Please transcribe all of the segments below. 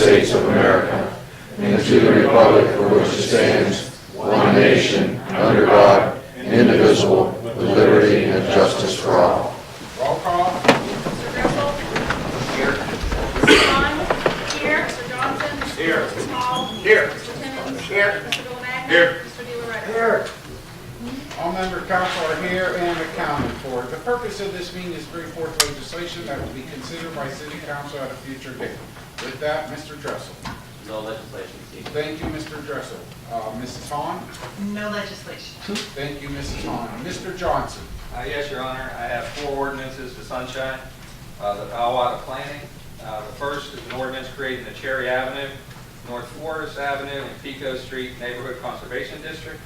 States of America and to the republic for which it stands, one nation, under God, indivisible, with liberty and justice for all. Roll call. Mr. Russell? Here. Mr. Vaughn? Here. Mr. Johnson? Here. Mr. Hall? Here. Mr. Timmons? Here. Mr. Billemagner? Here. Mr. De La Reta? Here. All members of council are here and accounted for. The purpose of this meeting is to bring forth legislation that will be considered by city council at a future date. With that, Mr. Dressel. No legislation this evening. Thank you, Mr. Dressel. Mrs. Hahn? No legislation. Thank you, Mrs. Hahn. Mr. Johnson? Yes, Your Honor. I have 4 ordinances to sunshine. The Powhatan Planning. The first is an ordinance creating the Cherry Avenue, North Forest Avenue, and Pico Street Neighborhood Conservation District.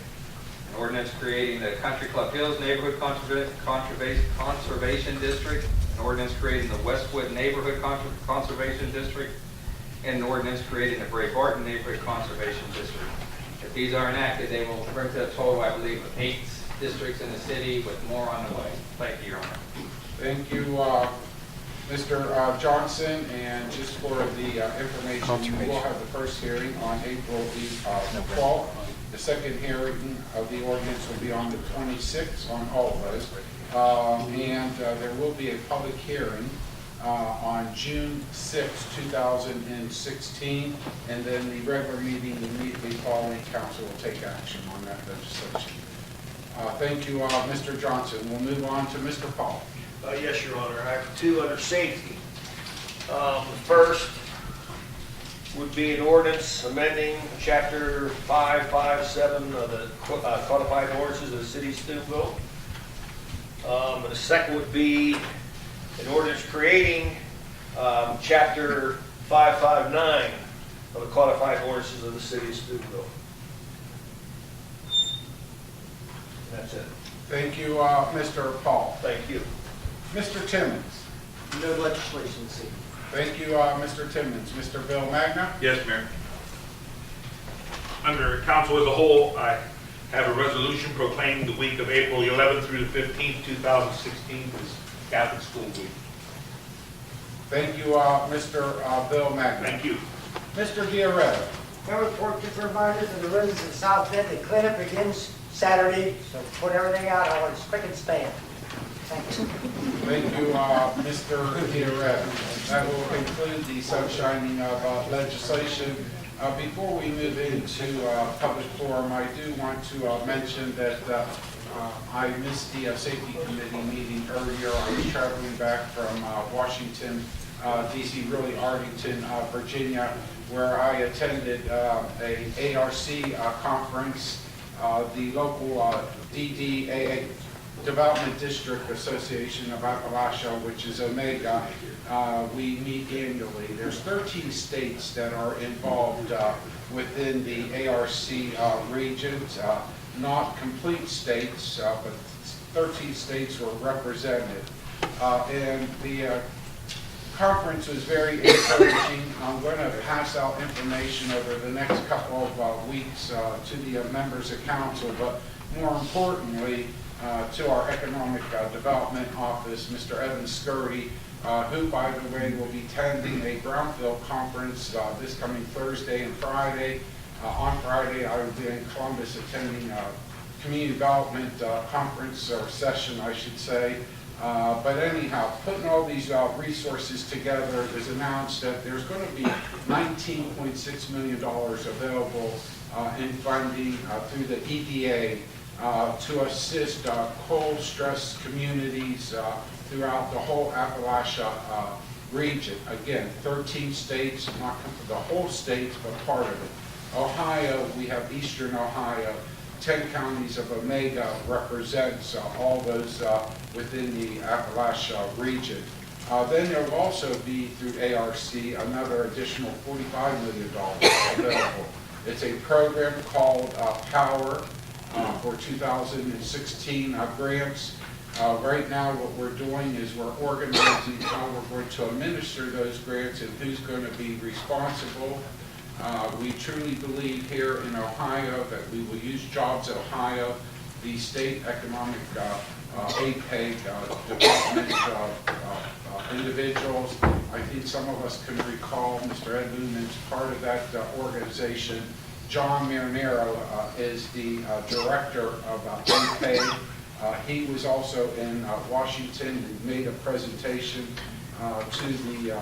An ordinance creating the Country Club Hills Neighborhood Conservation District. An ordinance creating the Westwood Neighborhood Conservation District. And an ordinance creating the Bray Barton Neighborhood Conservation District. If these are enacted, they will bring to a total, I believe, of 8 districts in the city, with more on the way. Thank you, Your Honor. Thank you, Mr. Johnson, and just for the information, you will have the first hearing on April the 12th. The second hearing of the ordinance will be on the 26th on all of those. And there will be a public hearing on June 6, 2016, and then the regular meeting immediately following council will take action on that legislation. Thank you, Mr. Johnson. We'll move on to Mr. Paul. Yes, Your Honor. I have 2 under safety. The first would be an ordinance amending Chapter 557 of the Codified Ordinances of the City of Steubenville. And the second would be an ordinance creating Chapter 559 of the Codified Ordinances of the City of Steubenville. And that's it. Thank you, Mr. Paul. Thank you. Mr. Timmons. No legislation this evening. Thank you, Mr. Timmons. Mr. Billemagner. Yes, Mayor. Under council as a whole, I have a resolution proclaiming the week of April 11th through the 15th, 2016 as Catholic School Week. Thank you, Mr. Billemagner. Thank you. Mr. De La Reta. Mayor report just a reminder to the residents of South Bend that cleanup begins Saturday, so put everything out on its spick and span. Thank you. Thank you, Mr. De La Reta. That will conclude the sunshining of legislation. Before we move into public forum, I do want to mention that I missed the safety committee meeting earlier. I was traveling back from Washington, D.C., really Arlington, Virginia, where I attended a ARC conference. The local DDAA, Development District Association of Appalachia, which is Omega, we meet annually. There's 13 states that are involved within the ARC regions, not complete states, but 13 states were represented. And the conference was very encouraging. I'm going to pass out information over the next couple of weeks to the members of council, but more importantly, to our Economic Development Office, Mr. Evan Scurdy, who, by the way, will be attending a Brownfield conference this coming Thursday and Friday. On Friday, I will be in Columbus attending a community development conference, or session, I should say. But anyhow, putting all these resources together, it was announced that there's going to be $19.6 million available in funding through the EDA to assist coal-stressed communities throughout the whole Appalachia region. Again, 13 states, not the whole states, but part of it. Ohio, we have Eastern Ohio. 10 counties of Omega represents all those within the Appalachia region. Then there will also be, through ARC, another additional $45 million available. It's a program called POWER for 2016 grants. Right now what we're doing is we're organizing how we're going to administer those grants and who's going to be responsible. We truly believe here in Ohio that we will use Jobs Ohio, the state economic APEG development individuals, I think some of us can recall Mr. Ed Newman's part of that organization. John Marinero is the director of unpaid. He was also in Washington and made a presentation to the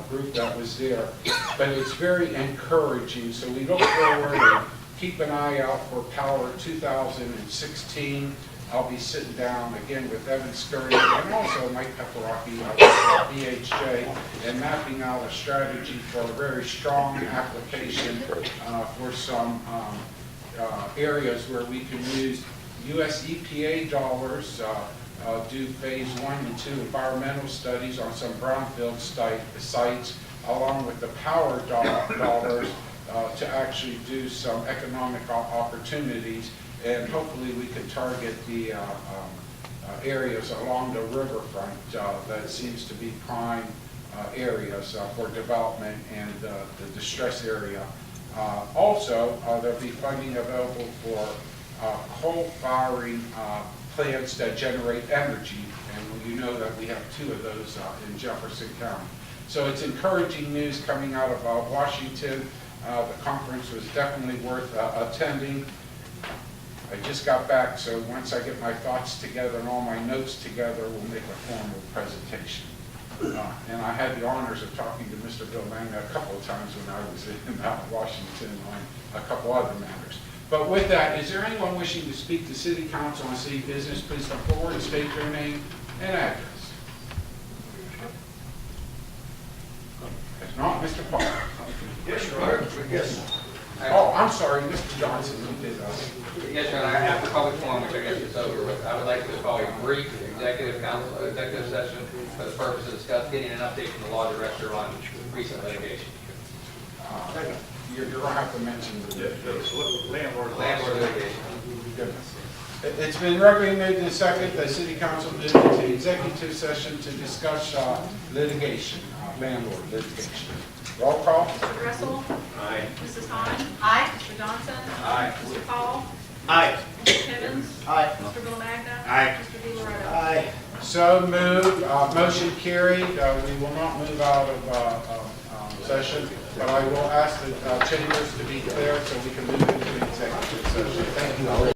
group that was there. But it's very encouraging, so we look forward and keep an eye out for Power 2016. I'll be sitting down again with Evan Scurry and also Mike Pepperocki with BHJ and mapping out a strategy for a very strong application for some areas where we can use U.S. EPA dollars, do phase 1 and 2 environmental studies on some brownfield sites, along with the power dollars to actually do some economic opportunities, and hopefully we can target the areas along the riverfront that seems to be prime areas for development and the distress area. Also, there'll be funding available for coal-firing plants that generate energy, and you know that we have 2 of those in Jefferson County. So it's encouraging news coming out of Washington. The conference was definitely worth attending. I just got back, so once I get my thoughts together and all my notes together, we'll make a formal presentation. And I had the honors of talking to Mr. Bill Langna a couple of times when I was in Washington on a couple other matters. But with that, is there anyone wishing to speak to City Council on city business? Please come forward and state your name and address. If not, Mr. Parker. Yes, Your Honor. Yes. Oh, I'm sorry, Mr. Johnson, you did Yes, Your Honor, after public forum, which I guess is over with, I would like to call a brief executive session for the purpose of discussing getting an update from the law director on recent litigation. You're going to have to mention the Landlord. Landlord litigation. goodness. It's been regularly moved and seconded that City Council move into executive session to discuss litigation, landlord litigation. Roll call. Mr. Russell? Aye. Mrs. Hahn? Aye. Mr. Johnson? Aye. Mr. Paul? Aye. Mr. Timmons? Aye. Mr. Bill Magna? Aye. Mr. Di Loretto? Aye. So moved. Motion carried. We will not move out of session, but I will ask the chambers to be clear so we can move into executive session. Thank you.